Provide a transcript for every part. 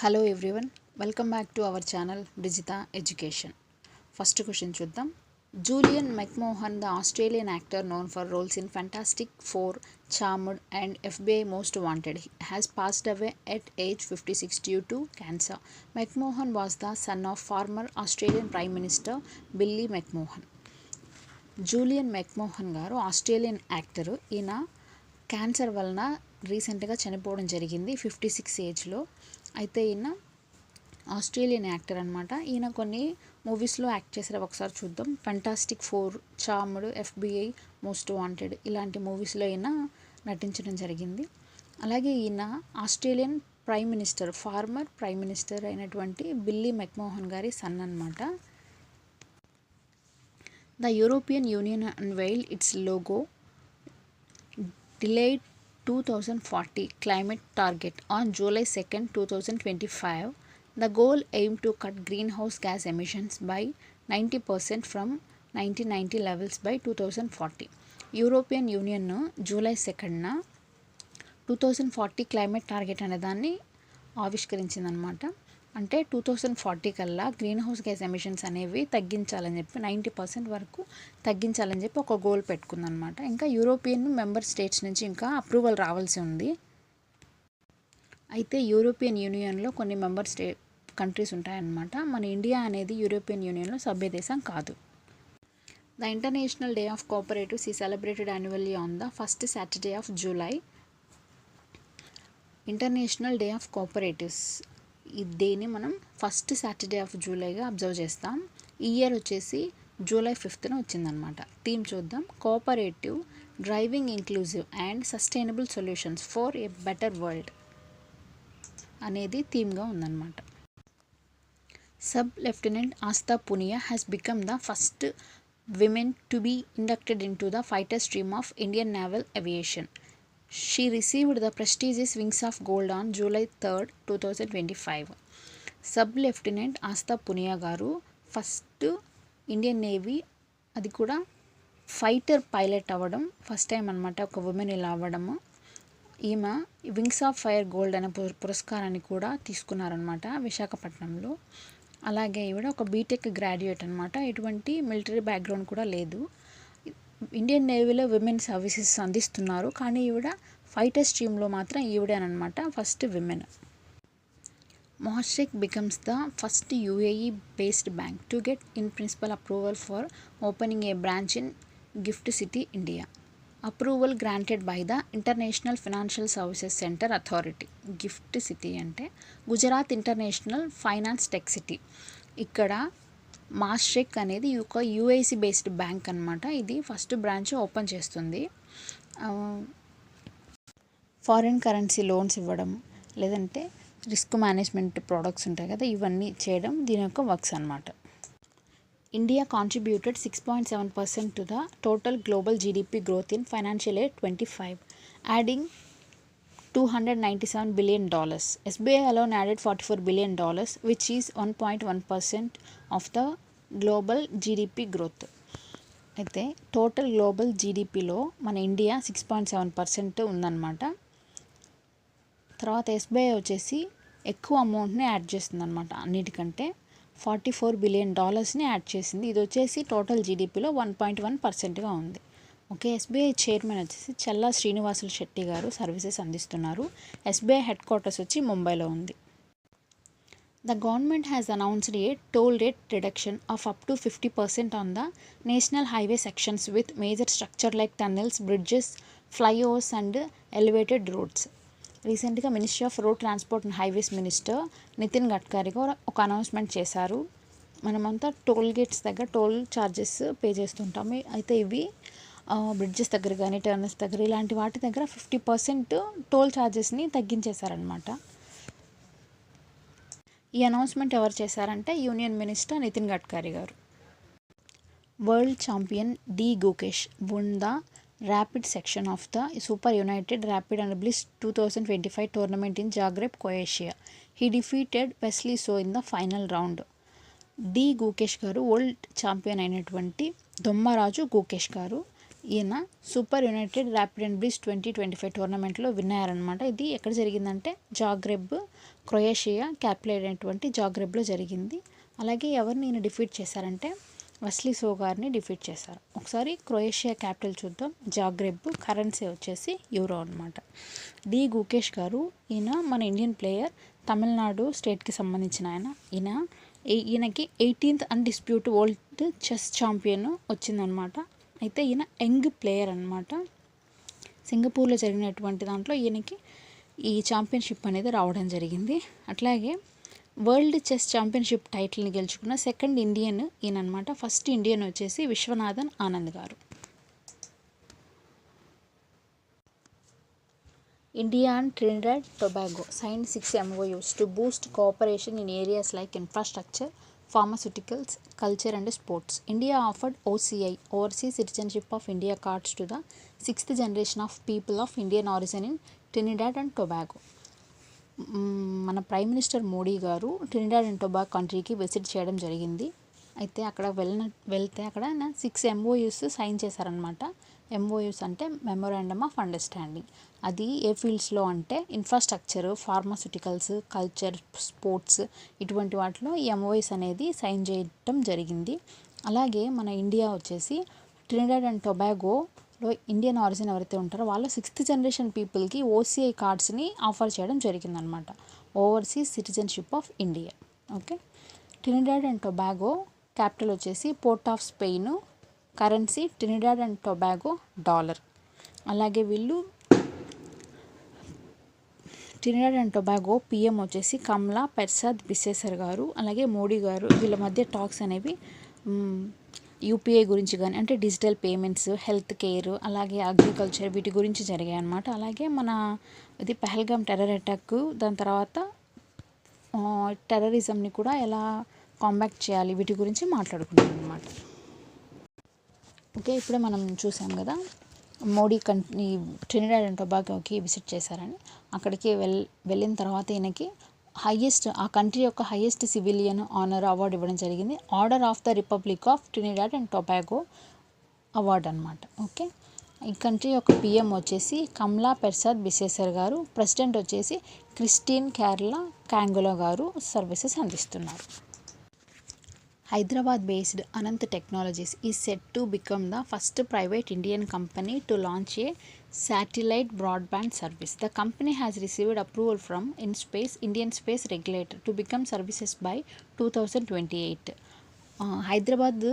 Hello everyone, welcome back to our channel Brijita Education. First question chuddam. Julian McMahon, the Australian actor known for roles in Fantastic Four, Charmed and FBI Most Wanted, has passed away at age 56 due to cancer. McMahon was the son of former Australian Prime Minister Billy McMahon. Julian McMahon గారు Australian actor. ఈయన cancer వలన రీసెంట్గా చనిపోవడం జరిగింది 56 ఏజ్లో. అయితే ఈయన Australian actor అనమాట. ఈయన కొన్ని మూవీస్లో యాక్ట్ చేశారు, ఒకసారి చూద్దాం. Fantastic four, charmed, FBI most wanted ఇలాంటి మూవీస్లో ఈయన నటించడం జరిగింది. అలాగే ఈయన ఆస్ట్రేలియన్ ఫార్మర్ ప్రైమ్ మినిస్టర్ అయినటువంటి బిల్లీ మెక్మోహన్ గారి సన్ అనమాట. The European Union unveiled its logo delayed 2040 climate target on July 2, 2025. The goal aimed to cut greenhouse gas emissions by 90% from 1990 levels by 2040. European Union July 2న 2040 climate target అనే దాన్ని ఆవిష్కరించిందనమాట. అంటే 2040 కల్లా green house gas emissions అనేవి తగ్గించాలని చెప్పి 90% వరకు తగ్గించాలని చెప్పి ఒక గోల్ పెట్టుకుందనమాట. ఇంకా యూరోపియన్ మెంబర్ స్టేట్స్ నుంచి ఇంకా అప్రూవల్ రావాల్సి ఉంది. అయితే యూరోపియన్ యూనియన్లో కొన్ని కంట్రీస్ ఉంటాయన్నమాట. మన ఇండియా అనేది యూరోపియన్ యూనియన్లో సభ్య దేశం కాదు. The international day of cooperatives is celebrated annually on the first Saturday of July. International day of cooperatives ఈ డేని మనం ఫస్ట్ సాటర్డే ఆఫ్ జూలైగా అబ్జర్వ్ చేస్తాం. ఈ ఇయర్ వచ్చేసి జూలై 5న వచ్చిందనమాట. థీమ్ చూద్దాం. Cooperative driving inclusive and sustainable solutions for a better world అనేది థీమ్గా ఉందన్నమాట. Sub lieutenant Aastha Punia has become the first women to be inducted in to the fighter stream of Indian naval aviation. She received the prestigious Wings of Gold on July 3, 2025. Sub lieutenant Aastha Punia గారు first Indian Navy, అది కూడా fighter pilot అవ్వడం first time అనమాట, ఒక women ఇలా అవ్వడము. ఈమె wings of fire gold అనే పురస్కారాన్ని కూడా తీసుకున్నారనమాట విశాఖపట్నంలో. అలాగే ఈవిడ ఒక బీటెక్ గ్రాడ్యుయేట్ అనమాట. ఎటువంటి మిలిటరీ బ్యాక్గ్రౌండ్ కూడా లేదు. ఇండియన్ నేవీలో విమెన్ సర్వీసెస్ అందిస్తున్నారు, కానీ ఈవిడ ఫైటర్ స్ట్రీమ్లో మాత్రం ఈవిడేనమాట first women. Mashreq becomes the first UAE based bank to get in principle approval for opening a branch in GIFT City India. Approval granted by the international financial services centre authority. GIFT City అంటే Gujarat international finance tech city. ఇక్కడ Mashreq అనేది ఒక UAC based bank అనమాట. ఇది first branch open చేస్తుంది. Foreign currency loans ఇవ్వడం, లేదంటే risk management products ఉంటాయి కదా, ఇవన్నీ చేయడం దీని యొక్క వర్క్స్ అనమాట. India contributed 6.7% to the total global GDP growth in financial year 25, adding $297 billion. SBI alone added $44 billion, which is 1.1% of the global GDP growth. అయితే టోటల్ గ్లోబల్ జీడిపిలో మన ఇండియా 6.7% ఉందన్నమాట. తర్వాత SBI వచ్చేసి ఎక్కువ అమౌంట్ని యాడ్ చేస్తుంది అనమాట. అన్నిటికంటే $44 billion యాడ్ చేసింది. ఇది వచ్చేసి టోటల్ జీడిపిలో 1.1%గా ఉంది. ఓకే. SBI చైర్మన్ వచ్చేసి చల్లా శ్రీనివాసులు శెట్టి గారు సర్వీసెస్ అందిస్తున్నారు. SBI హెడ్ క్వార్టర్స్ వచ్చి ముంబైలో ఉంది. The government has announced a toll rate reduction of up to 50% on the national highway sections with major structure like tunnels, bridges, flyovers and elevated roads. రీసెంట్గా ministry of road transport and highways minister Nitin Gadkari garu ఒక announcement చేశారు. మనమంతా toll gates దగ్గర toll charges pay చేస్తుంటాము. అయితే ఇవి bridges దగ్గర కానీ టర్నల్స్ దగ్గర ఇలాంటి వాటి దగ్గర 50% టోల్ ఛార్జెస్ని తగ్గించేశారనమాట. ఈ అనౌన్స్మెంట్ ఎవరు చేశారంటే యూనియన్ మినిస్టర్ నితిన్ గడ్కరీ గారు. World champion D Gukesh won the rapid section of the Super United Rapid and Bliss 2025 tournament in Zagreb, Croatia. He defeated Wesley So in the final round. D Gukesh గారు world champion అయినటువంటి దొమ్మరాజు గుకేష్ గారు ఈయన super united rapid and bridge 2025 టోర్నమెంట్లో win అయ్యారనమాట. ఇది ఎక్కడ జరిగిందంటే జాగ్రెబ్, Croatia capital అయినటువంటి జాగ్రెబ్లో జరిగింది. అలాగే ఎవరిని ఈయన డిఫీట్ చేశారంటే వెస్లీ సో గారిని డిఫీట్ చేశారు. ఒకసారి క్రొయేషియా క్యాపిటల్ చూద్దాం. జాగ్రెబ్, కరెన్సీ వచ్చేసి యూరో అనమాట. డి గుకేష్ గారు, ఈయన మన ఇండియన్ ప్లేయర్, తమిళనాడు స్టేట్కి సంబంధించిన ఈయనకి 18th అన్డిస్ప్యూట్ వరల్డ్ చెస్ ఛాంపియన్ వచ్చిందనమాట. అయితే ఈయన యంగ్ ప్లేయర్ అనమాట. సింగపూర్లో జరిగినటువంటి దాంట్లో ఈయనకి ఈ ఛాంపియన్షిప్ అనేది రావడం జరిగింది. అట్లాగే వరల్డ్ చెస్ ఛాంపియన్షిప్ టైటిల్ని గెలుచుకున్న సెకండ్ ఇండియన్ ఈయన అనమాట. ఫస్ట్ ఇండియన్ వచ్చేసి విశ్వనాథన్ ఆనంద్ గారు. India and Trinidad Tobago signed 6 MOUs to boost cooperation in areas like infrastructure, pharmaceuticals, culture and sports. India offered OCI, Overseas Citizenship of India cards to the 6th generation of people of Indian origin in Trinidad and Tobago. మన prime minister Modi గారు Trinidad and Tobago కంట్రీకి visit చేయడం జరిగింది. అయితే అక్కడ వెళ్తే అక్కడ 6 MOUs sign చేశారనమాట. MOUs అంటే మెమోరాండమ్ ఆఫ్ అండర్స్టాండింగ్. అది ఏ ఫీల్డ్స్లో అంటే ఇన్ఫ్రాస్ట్రక్చర్, ఫార్మాస్యూటికల్స్, కల్చర్, స్పోర్ట్స్ ఇటువంటి వాటిలో ఈ MOUs అనేది సైన్ చేయడం జరిగింది. అలాగే మన ఇండియా వచ్చేసి ట్రినిడాడ్ అండ్ టొబాగోలో ఇండియన్ ఆరిజిన్ ఎవరైతే ఉంటారో వాళ్ళు 6th జనరేషన్ పీపుల్కి OCI కార్డ్స్ని ఆఫర్ చేయడం జరిగిందనమాట. Overseas citizenship of India. Okay. Trinidad and Tobago capital వచ్చేసి Port of Spain, currency Trinidad and Tobago dollar. అలాగే వీళ్ళు ట్రినిడాడ్ అండ్ టొబాగో PM వచ్చేసి కమలా ప్రసాద్ బిసేసర్ గారు. అలాగే మోడీ గారు. వీళ్ళ మధ్య టాక్స్ అనేవి UPI గురించి కానీ అంటే డిజిటల్ పేమెంట్స్, హెల్త్ కేర్, అలాగే అగ్రికల్చర్ వీటి గురించి జరిగాయి అన్నమాట. అలాగే మన ఇది పహల్గామ్ టెర్రర్ అటాక్, దాని తర్వాత టెర్రరిజంని కూడా ఎలా కాంబాక్ట్ చేయాలి వీటి గురించి మాట్లాడుకున్నాం అన్నమాట. ఓకే. ఇప్పుడే మనం చూసాం కదా మోడీ ట్రినిడాడ్ అండ్ టొబాగోకి విజిట్ చేశారని. అక్కడికి వెళ్ళిన తర్వాత ఈయనకి ఆ కంట్రీ యొక్క హైయెస్ట్ సివిలియన్ ఆనర్ అవార్డు ఇవ్వడం జరిగింది. Order of the republic of Trinidad and Tobago award అనమాట. ఓకే. ఈ కంట్రీ యొక్క PM వచ్చేసి కమలా ప్రసాద్ బిసేసర్ గారు. ప్రెసిడెంట్ వచ్చేసి క్రిస్టిన్ కేరళ కాంగులో గారు సర్వీసెస్ అందిస్తున్నారు. Hyderabad based Anant Technologies is set to become the first private Indian company to launch a satellite broadband service. The company has received approval from Indian Space Regulator to become services by 2028. Hyderabad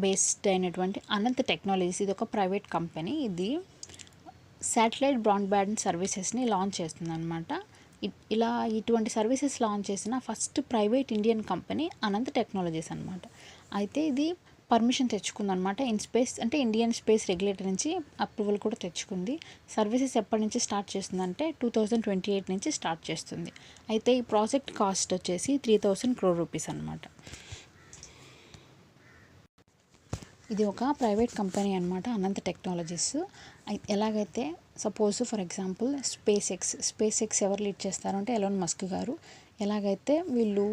based అయినటువంటి Anant technologies ఇది ఒక private company. ఇది satellite broadband సర్వీసెస్ని launch చేస్తుంది అనమాట. ఇలా ఇటువంటి services launch చేసిన first private Indian company Anant technologies అనమాట. అయితే ఇది పర్మిషన్ తెచ్చుకుందనమాట. ఇండియన్ స్పేస్ రెగ్యులేటర్ నుంచి అప్రూవల్ కూడా తెచ్చుకుంది. సర్వీసెస్ ఎప్పటి నుంచి స్టార్ట్ చేస్తుందంటే 2028 నుంచి స్టార్ట్ చేస్తుంది. అయితే ఈ ప్రాజెక్ట్ కాస్ట్ వచ్చేసి 3000 crore రూపీస్ అనమాట. ఇది ఒక ప్రైవేట్ కంపెనీ అనమాట అనంత్ టెక్నాలజీస్. ఎలాగైతే suppose for example space X ఎవరు లీడ్ చేస్తారు అంటే ఎలాన్ మస్క్ గారు. ఎలాగైతే వీళ్ళు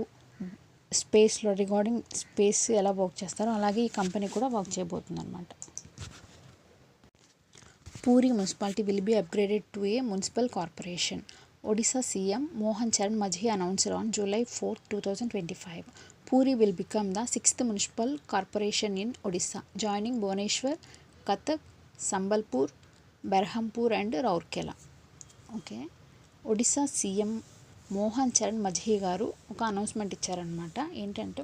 స్పేస్లో రిగార్డింగ్ స్పేస్ ఎలా వర్క్ చేస్తారో అలాగే ఈ కంపెనీ కూడా వర్క్ చేయబోతుంది అనమాట. Puri municipality will be upgraded to a municipal corporation. Odisha CM Mohan Charan Majhi announced on July 4, 2025. Puri will become the 6th municipal corporation in Odisha, joining Bhubaneswar, Cuttack, Sambalpur, Berhampur and Rourkela. Okay. Odisha CM Mohan Charan Majhi garu ఒక announcement ఇచ్చారనమాట. ఏంటంటే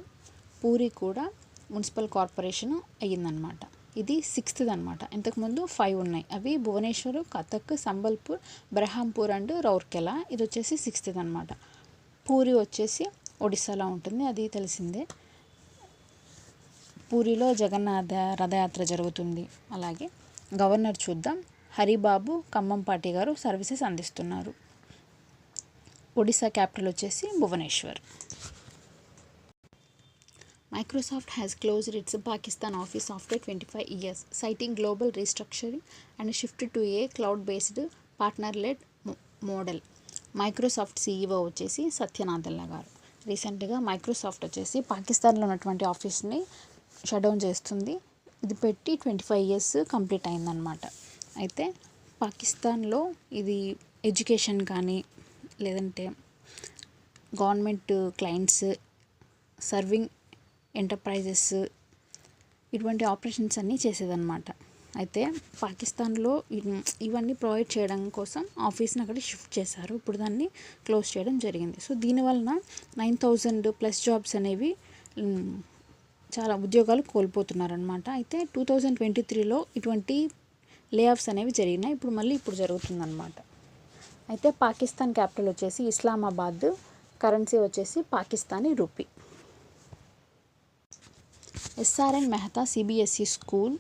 పూరి కూడా municipal corporation అయ్యిందనమాట. ఇది 6th అనమాట. ఇంతకుముందు 5 ఉన్నాయి. అవి Bhubaneswar, Kathak, Sambalpur, Berhampur and Rourkela. ఇది వచ్చేసి 6th అనమాట. పూరి వచ్చేసి ఒడిస్సాలో ఉంటుంది, అది తెలిసిందే. పూరిలో జగన్నాథ రథయాత్ర జరుగుతుంది. అలాగే గవర్నర్ చూద్దాం. హరిబాబు కంబంపాటి గారు సర్వీసెస్ అందిస్తున్నారు. ఒడిశా క్యాపిటల్ వచ్చేసి Bhubaneswar. Microsoft has closed its Pakistan office after 25 years, citing global restructuring and shifted to a cloud-based partner-led model. Microsoft CEO వచ్చేసి సత్యనాదెల్ల గారు. రీసెంట్గా మైక్రోసాఫ్ట్ వచ్చేసి పాకిస్తాన్లో ఉన్నటువంటి ఆఫీస్ని షట్ డౌన్ చేస్తుంది. ఇది పెట్టి 25 ఇయర్స్ కంప్లీట్ అయిందనమాట. అయితే పాకిస్తాన్లో ఇది ఎడ్యుకేషన్ కానీ లేదంటే గవర్నమెంట్ క్లయింట్స్, సర్వింగ్ ఎంటర్ప్రైజెస్ ఇటువంటి ఆపరేషన్స్ అన్నీ చేసేదన్నమాట. అయితే పాకిస్తాన్లో ఇవన్నీ ప్రొవైడ్ చేయడం కోసం ఆఫీస్ని అక్కడ షిఫ్ట్ చేశారు. ఇప్పుడు దాన్ని క్లోజ్ చేయడం జరిగింది. సో దీనివలన 9,000+ జాబ్స్ అనేవి చాలా ఉద్యోగాలు కోల్పోతున్నారనమాట. అయితే 2023లో ఇటువంటి లే ఆఫ్స్ అనేవి జరిగినాయి. ఇప్పుడు జరుగుతుందన్నమాట. అయితే పాకిస్తాన్ క్యాపిటల్ వచ్చేసి ఇస్లామాబాద్, కరెన్సీ వచ్చేసి Pakistani rupee. SRN Mehta CBSE School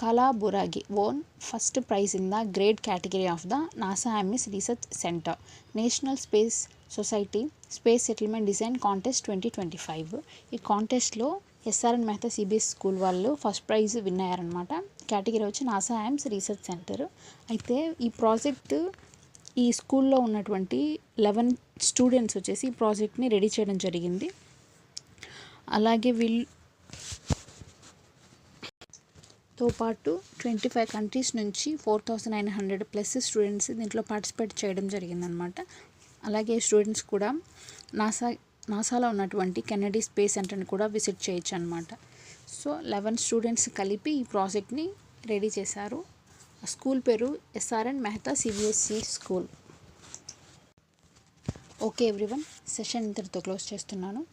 Kalaburagi won first prize in the grade category of the NASA Amis Research Center National Space Society Space Settlement Design Contest 2025. ఈ కాంటెస్ట్లో SRN Mehta CBSE స్కూల్ వాళ్ళు first prize win అయ్యారనమాట. Category వచ్చి NASA amps research centre. అయితే ఈ project ఈ స్కూల్లో ఉన్నటువంటి 11 students వచ్చేసి ఈ ప్రాజెక్ట్ని రెడీ చేయడం జరిగింది. అలాగే తో పాటు 25 కంట్రీస్ నుంచి 4,900+ స్టూడెంట్స్ దీంట్లో పార్టిసిపేట్ చేయడం జరిగిందనమాట. అలాగే స్టూడెంట్స్ కూడా నాసాలో ఉన్నటువంటి కెనడీ స్పేస్ సెంటర్ని కూడా విజిట్ చేయొచ్చు అనమాట. సో 11 స్టూడెంట్స్ కలిపి ఈ ప్రాజెక్ట్ని రెడీ చేశారు. ఆ స్కూల్ పేరు SRN Mehta CBSE school. Okay everyone, session ఇంతటితో క్లోజ్ చేస్తున్నాను.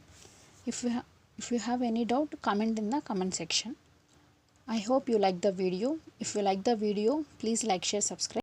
If you have any doubt comment in the comment section. I hope you like the video. If you like the video, please like, share, subscribe.